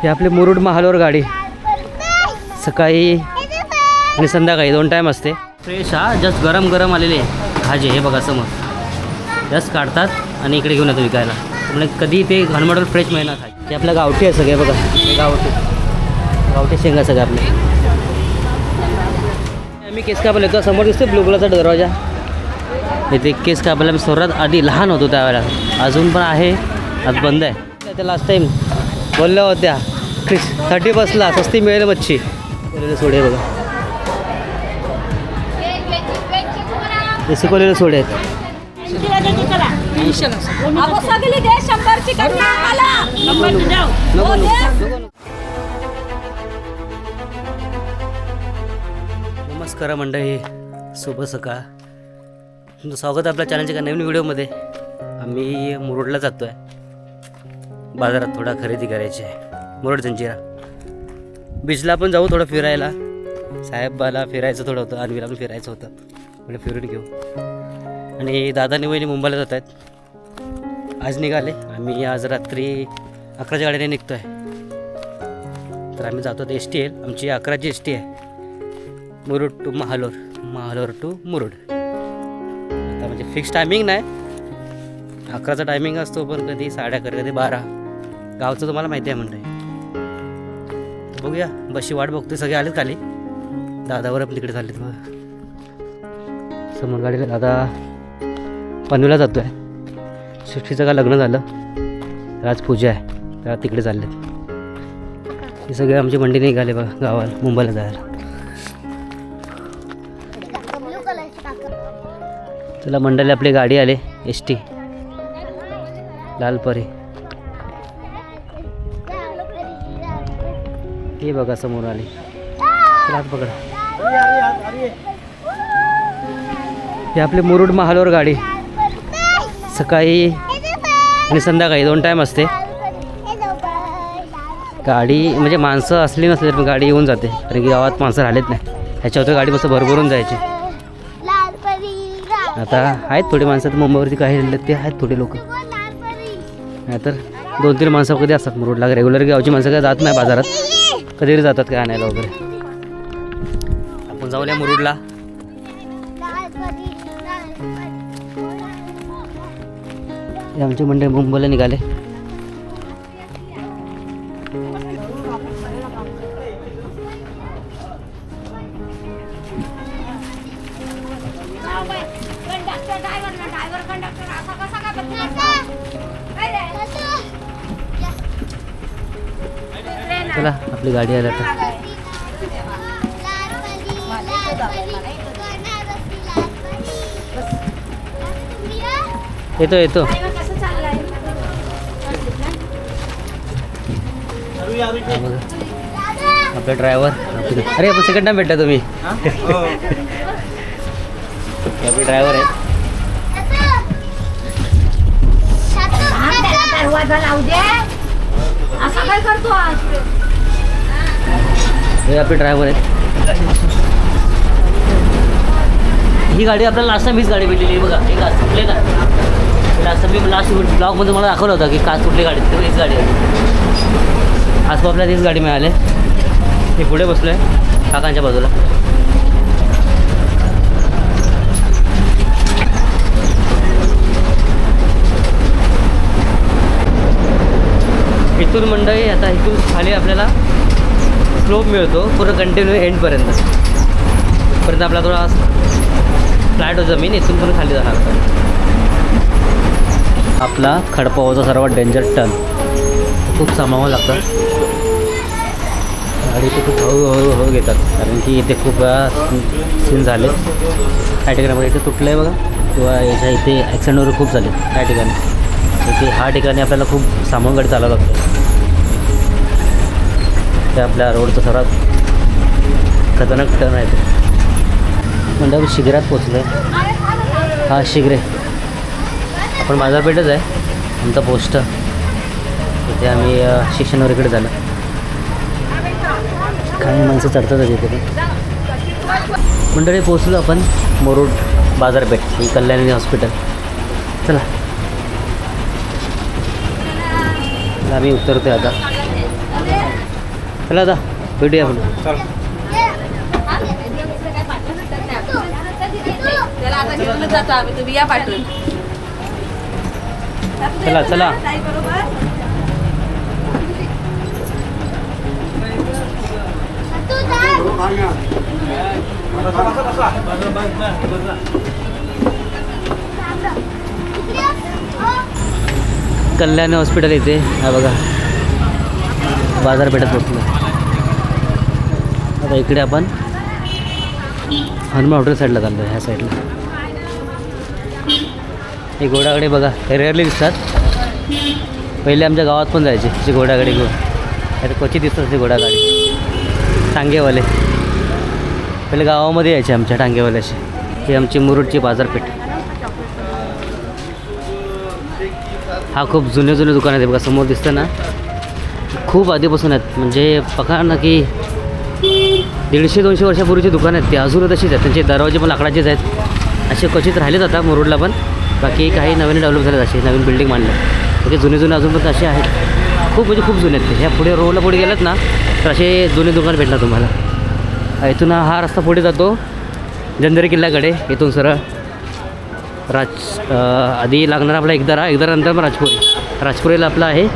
हे आपले मुरुड महालवर गाडी सकाळी आणि संध्याकाळी 2 टाईम असते. फ्रेश हा जस्ट गरम गरम आलेले भाजी हे बघा समोर जस्ट काढतात आणि इकडे घेऊन येतो विकायला. म्हणजे कधी ते घनमडवर फ्रेश महिना खाय. ते आपल्या गावठी आहे सगळे बघा, हे गावठी शेंगा सगळं आपले. आम्ही केस कापायला येतो, समोर दिसतो ब्लू कलरचा दरवाजा. इथे केस कापायला मी सर्वात आधी लहान होतो त्यावेळेला, अजून पण आहे, आज बंद आहे. त्या लास्ट टाईम बोलल्या होत्या 30 बसला स्वस्ती मिळेल मच्छी सोडे बघा, देशी कोलेले सोडे आहेत. नमस्कार मंडळी, शुभ सकाळ. तुमचं स्वागत आहे आपल्या चॅनलच्या नवीन व्हिडिओमध्ये. आम्ही मुरुडला जातो आहे, बाजारात थोडा खरेदी करायची आहे. मुरुड जंजिरा बीचला पण जाऊ थोडं फिरायला. साहेबाला फिरायचं थोडं होतं, अन्वीला पण फिरायचं होतं, म्हणजे फिरून घेऊ. आणि दादानी वहिनी मुंबईला जात आहेत, आज निघाले. आम्ही आज रात्री 11च्या गाडीने निघतो आहे. तर आम्ही जातो, तर ST येईल आमची 11ची ST आहे, मुरुड टू महालोर, महालोर टू मुरुड. आता म्हणजे फिक्स टायमिंग नाही, 11चा टायमिंग असतो, पण कधी 11:30 कधी 12. गावचं तुम्हाला माहिती आहे म्हणजे. बघूया, बसची वाट बघतोय. सगळे आलेत खाली, दादावर पण तिकडे झालेत बघा समोर गाडीला. दादा पनवेलला जातो आहे, सृष्टीचं का लग्न झालं, आज पूजा आहे, तर तिकडे चालले. हे सगळे आमची मंडी निघाले बघा गावाला, मुंबईला जायला. चला मंडळी, आपली गाडी आले ST लालपरी. हे बघा समोर आली, हात पकडा. हे आपले मुरुड महालवर गाडी सकाळी आणि संध्याकाळी 2 टाईम असते. गाडी म्हणजे माणसं असली नसली तर गाडी येऊन जाते, कारण की गावात माणसं राहिलेत नाही. ह्याच्यावर गाडी मस्त भरभरून जायची. आता आहेत थोडी माणसं, तर मुंबईवरती काही राहिलेत ते आहेत थोडे लोक, नाहीतर 2-3 माणसं कधी असतात मुरुडला. रेग्युलर गावची माणसं काय जात नाही बाजारात, कधी जातात काय आणायला वगैरे. आपण जाऊया मुरुडला. आमचे मंडळी मुंबईला निघाले. चला आपली गाडी आली आता. येतो आपला ड्रायव्हर. अरे आपण सेकंड टाइम भेटला तुम्ही. आपले ड्रायव्हर आहे. हे आपले ड्रायव्हर आहेत. ही गाडी आपल्याला लास्ट टाइम हीच गाडी भेटलेली बघा. हे काच कुठले का लास्ट मी लास्ट ब्लॉगमध्ये मला दाखवलं होतं की काच कुठली गाडी, तर हीच गाडी आहे. आज आपल्याला हीच गाडी मिळाली. मी पुढे बसलो आहे काकांच्या बाजूला. इथून मंडळी आता इथून खाली आपल्याला स्लोप मिळतो पूर्ण कंटिन्यू एंडपर्यंत. पर्यंत आपला थोडा फ्लॅट हो जमीन, इथून पण खाली जाणार. आपला खडपावाचा सर्वात डेंजर टर्न, खूप सांभाळावं लागतं. गाडी ते खूप हळूहळू घेतात, कारण की इथे खूप सीन झाले त्या ठिकाणामध्ये. इथे तुटलं आहे बघा, किंवा याच्या इथे ॲक्सिडेंट वगैरे खूप झाले त्या ठिकाणी. इथे ह्या ठिकाणी आपल्याला खूप सांभाळून गाडी चालावं लागतं. ते आपल्या रोडचं सर्वात खतरनाक टर्न आहे ते. म्हणजे शिगरात पोचलो आहे. हा शिगरे, आपण बाजारपेठच आहे आमचा पोस्ट. इथे आम्ही शिक्षण वगैरे झालं. काही माणसं चढतातच इथे पण. मंडळी पोचलो आपण मुरुड बाजारपेठ, ही कल्याणी हॉस्पिटल. चला आम्ही उतरतो आता. चला आता भेटूया आपण. त्याला आता घेऊनच जातो आम्ही, तुम्ही या पाठवून. चला चला. कल्याण हॉस्पिटल येते हा बघा, बाजारपेठेत पोचलो. आता इकडे आपण हनुमान हॉटेल साईडला चाललो, ह्या साईडला. हे घोडागाडी बघा रेअरली दिसतात. पहिले आमच्या गावात पण जायचे अशी घोडागाडी घेऊन, आता क्वचित दिसतात ते घोडागाडी. टांगेवाले पहिले गावामध्ये यायचे आमच्या टांगेवाल्याशी. ही आमची मुरुडची बाजारपेठ. हा खूप जुने दुकान आहे बघा, समोर दिसतं ना. खूप आधीपासून आहेत, म्हणजे बघा ना की 150-200 वर्षापूर्वीची दुकान आहेत. ते अजूनही तशीच आहेत. त्यांचे दरवाजे पण लाकडाचेच आहेत. असे क्वचित राहिलेच आता मुरुडला पण. बाकी काही नवीन डेव्हलप झालेत, असे नवीन बिल्डिंग बांधल्या. म्हणजे जुने अजून पण असे आहेत. खूप म्हणजे खूप जुने आहेत ते. ह्या पुढे रोडला पुढे गेलात ना तर असे जुने दुकान भेटणार तुम्हाला. इथून हा रस्ता पुढे जातो जंजिरा किल्ल्याकडे. इथून सरळ आधी लागणार आपला एकदारानंतर मग राजपुरीला आपला आहे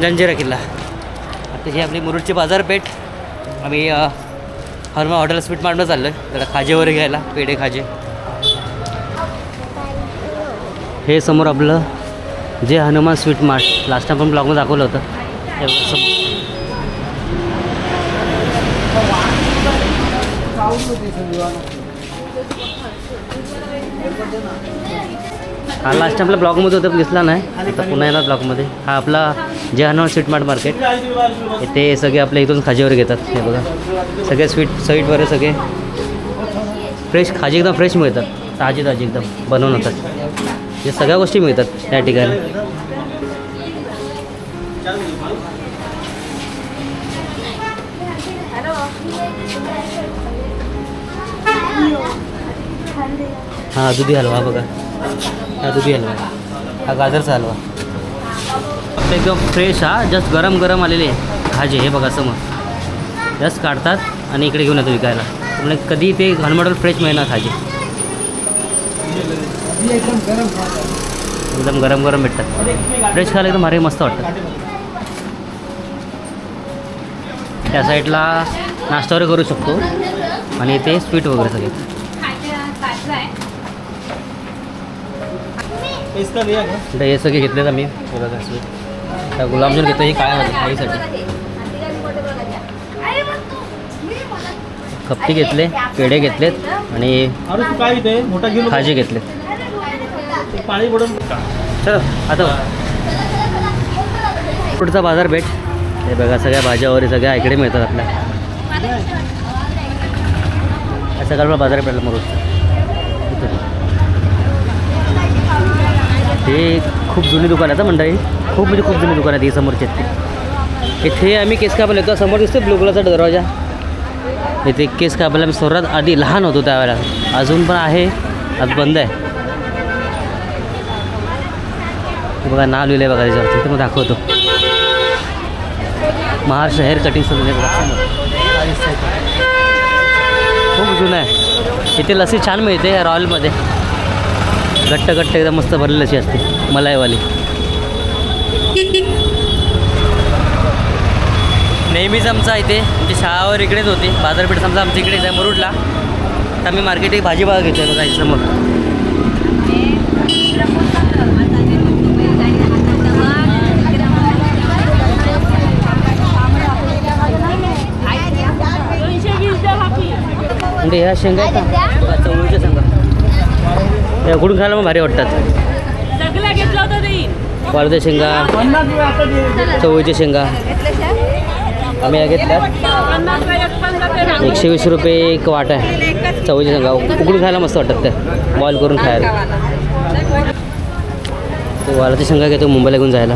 जंजिरा किल्ला. आता ही आपली मुरुडची बाजारपेठ. आम्ही हनुमान हॉटेल स्वीट मार्टला चाललो आहे जरा खाजे वगैरे घ्यायला, पेढे खाजे. हे समोर आपलं जे Hanuman sweet mart last time पण ब्लॉगमध्ये दाखवलं होतं. हे बघा समोर. हा लास्ट टाइम आपल्या ब्लॉगमध्ये होता, दिसला नाही. आता पुन्हा येणार ब्लॉगमध्ये. हा आपला जे हनुमान स्वीट मार्ट मार्केट. इथे सगळे आपल्या इथून खाजेवर घेतात. हे बघा सगळे स्वीट वगैरे सगळे फ्रेश खाजी एकदम फ्रेश मिळतात. ताजी एकदम बनवून होतात. हे सगळ्या गोष्टी मिळतात त्या ठिकाणी. हा दुधी हलवा बघा, हा दुधी हलवा, हा गाजरचा हलवा एकदम फ्रेश. हा जस्ट गरम आलेले खाजे. हे बघा समोर जस्ट काढतात आणि इकडे घेऊन येतो विकायला. म्हणजे कधी ते हनुमान फ्रेश मिळणार खाजे. एकदम गरम भेटतात. फ्रेश खायला एकदम भारी मस्त वाटतं. त्या साईडला नाश्ता वगैरे करू शकतो आणि ते स्वीट वगैरे सगळे. हे सगळे घेतलेत आम्ही. बघा स्वीट गुलाबजामुन घेतो. हे काय म्हणजे आईसाठी कप्पी घेतले, पेढे घेतलेत आणि खाजे घेतलेत. चल आता पुढचा बाजारपेठ. हे बघा सगळ्या भाज्या वगैरे सगळ्या इकडे मिळतात आपल्या. सगळं बाजारपेठला मुरुडचं. हे खूप जुनी दुकान आहे मंडळी. खूप म्हणजे खूप जुनी दुकान आहे ही समोरची. इथे आम्ही केस कापायला येतो. समोर दिसतो ब्लू कलरचा दरवाजा. इथे केस कापायला मी सर्वात आधी लहान होतो त्यावेळेला. अजून पण आहे, आज बंद आहे. बघा नाव लिहिलं आहे बघा त्याच्यावरती. ते मग दाखवतो. Maharashtra hair cutting salon. खूप जुनं आहे. इथे लस्सी छान मिळते रॉयलमध्ये. घट्ट एकदम मस्त भरलेली लस्सी असते मलाईवाली. नेहमीच आमचा इथे म्हणजे शाळावर इकडेच होती बाजारपेठ. समजा आमच्या इकडेच आहे मुरुडला. तर आम्ही मार्केट भाजीपाला घेतो आहे बघा समोर. म्हणजे ह्या शेंगा आहेत का चवळीच्या शेंगा. या कुठून खायला मग भारी वाटतात. वाळच्या शेंगा, चवळीच्या शेंगा आम्ही या घेतल्या. 120 रुपये एक वाट आहे चवळीच्या शेंगा. उकडून खायला मस्त वाटतात त्या, बॉईल करून खायला. ते वाळच्या शेंगा घेतो मुंबईला घेऊन जायला.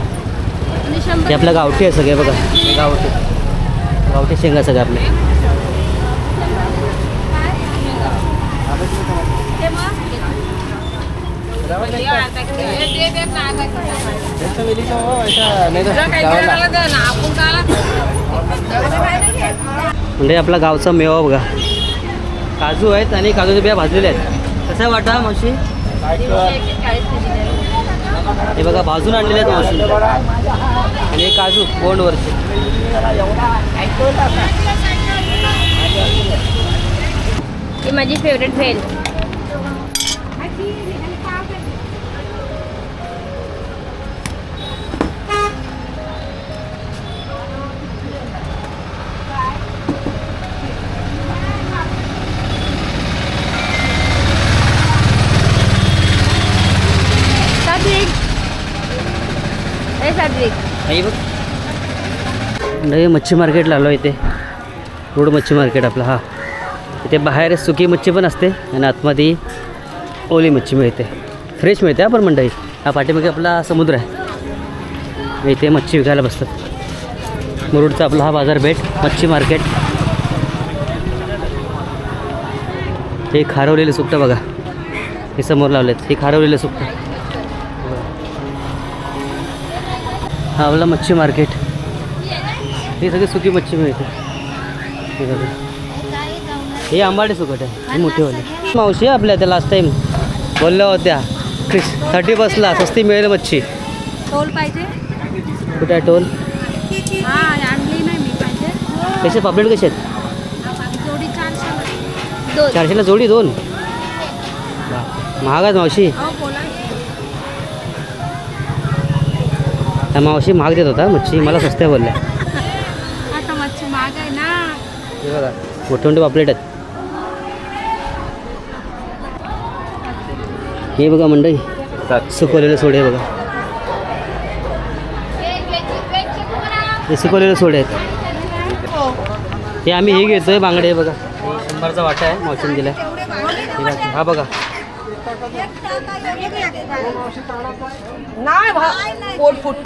ते आपल्या गावठी आहे सगळे बघा. गावठी शेंगा सगळ्या आपल्या. म्हणजे आपला गावचा मेवा बघा. काजू आहेत आणि काजूच्या बिया भाजलेल्या आहेत. कसा वाटा मावशी? हे बघा भाजून आणलेले आहेत मावशी. आणि हे काजू बोंडवरचे. ही माझी फेवरेट भेल. आई बघ नाही मच्छी मार्केटला आलो इथे. रोड मच्छी मार्केट आपला. हा इथे बाहेर सुकी मच्छी पण असते आणि आतमध्ये ओली मच्छी मिळते. फ्रेश मिळते आपण मंडई. हा पाठीमागे आपला समुद्र आहे. इथे मच्छी विकायला बसतात. मुरुडचा आपला हा बाजारपेठ मच्छी मार्केट. हे खारवलेले सुकटं बघा. हे समोर लावलेत. हे खारवलेले सुकटं. हा आपला मच्छी मार्केट. हे सगळी सुकी मच्छी मिळते. हे आंबाडे सुकट आहे. हे मोठेवाले. मावशी आपल्या त्या लास्ट टाईम बोलल्या होत्या 30 बसला स्वस्ती मिळेल मच्छी. टोल पाहिजे. कुठे आहे टोल? हा आणली नाही मी. पाहिजे कसे पापलेट कसे आहेत? जोडी 400. 400ला जोडी 2. महाग आहेत मावशी. त्या मावशी महाग देत होता मच्छी. मला स्वस्त आहे बोलल्या. आता मच्छी महाग आहे ना. हे बघा मोठे मोठे पापलेट आहेत. हे बघा मंडई सुकवलेलं सोडे बघा. हे सुकवलेलं सोडे आहेत. हे आम्ही हे घेतोय बांगडे बघा. 100चा वाटा आहे मावशीने दिला. हा बघा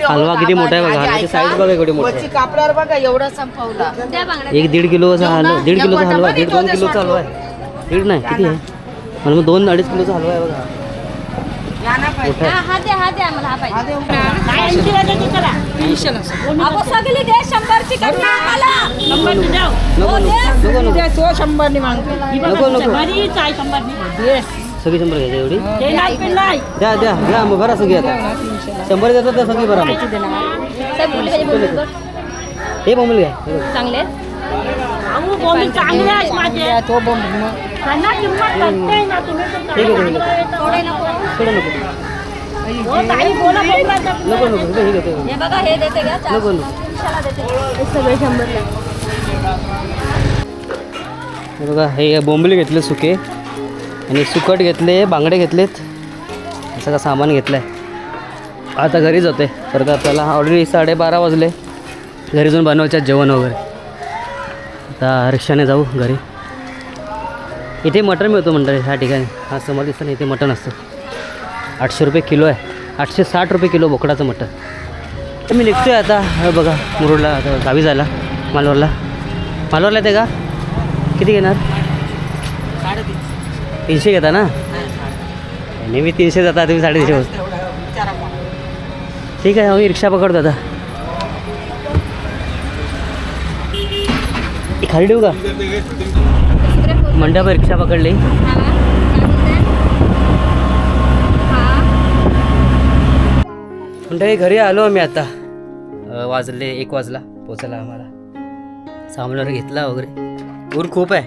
हलवा किती मोठा आहे बघा. साईज बघा एवढी मोठी आहे. कापडावर बघा एवढा संपवला. 1-1.5 किलोचा हलवा. 1.5 किलोचा हलवा. 1.5-2 किलोचा हलवा आहे. 1.5 नाही किती आहे मला मग 2-2.5 किलोचा हलवा आहे बघा. मोठा आहे. हा द्या आम्हाला. हा पाहिजे. नको नको नको नको सगळी 100 घ्यायची एवढी. द्या द्या द्या मग भरा सगळी. आता 100 देतात तर सगळी भरा. हे बोंबील घ्या. चांगले ठीक आहे थोडं नको. नको नको हे घेतो. हे बघा हे देते घ्या. नको नको. सगळे 100. हे बघा हे बोंबील घेतले सुके आणि सुकट घेतले. बांगडे घेतलेत. सगळं सामान घेतलं आहे. आता घरी जाते परत. आपल्याला ऑलरेडी 12:30 वाजले. घरी जाऊन बनवायचं जेवण वगैरे. आता रिक्षाने जाऊ घरी. इथे मटण मिळतो मंडळी ह्या ठिकाणी. हा समोर दिसतं ना इथे मटण असतं. 800 रुपये किलो आहे. 860 रुपये किलो बोकडाचं मटण. तर मी निघतो आहे आता. हे बघा मुरुडला आता गावी जायला. मालवरला येते का? किती घेणार? 300 घेता ना. नेहमी 300 जाता. तुम्ही 350 वाजता. ठीक आहे आम्ही रिक्षा पकडतो आता. खाली ठेवू का? मंडप रिक्षा पकडली. मंडळी घरी आलो आम्ही आता. वाजले 1 वाजला पोचायला आम्हाला. सामान वगैरे घेतला वगैरे. ऊन खूप आहे.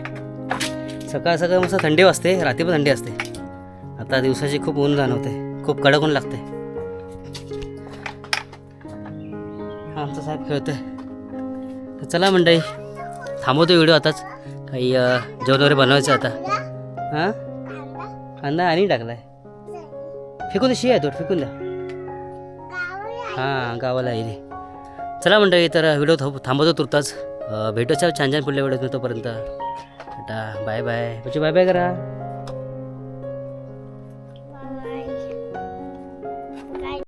सकाळ सकाळ मस्त थंडी वाजते. रात्री पण थंडी असते. आता दिवसाची खूप ऊन जाणवते. खूप कडक ऊन लागते. हा आमचा साहेब खेळतोय. तर चला मंडळी थांबवतो व्हिडिओ आताच. काही जेवण वगैरे बनवायचं आता. हां कांदा आणि टाकला आहे. फेकून शी आहे तो फेकून द्या. हां गावाला येईल. चला मंडळी तर व्हिडिओ थांबवतो तुर्ताच. भेटूच्या छान छान पुढल्या व्हिडिओत. तोपर्यंत tata bye bye. Bye bye करा.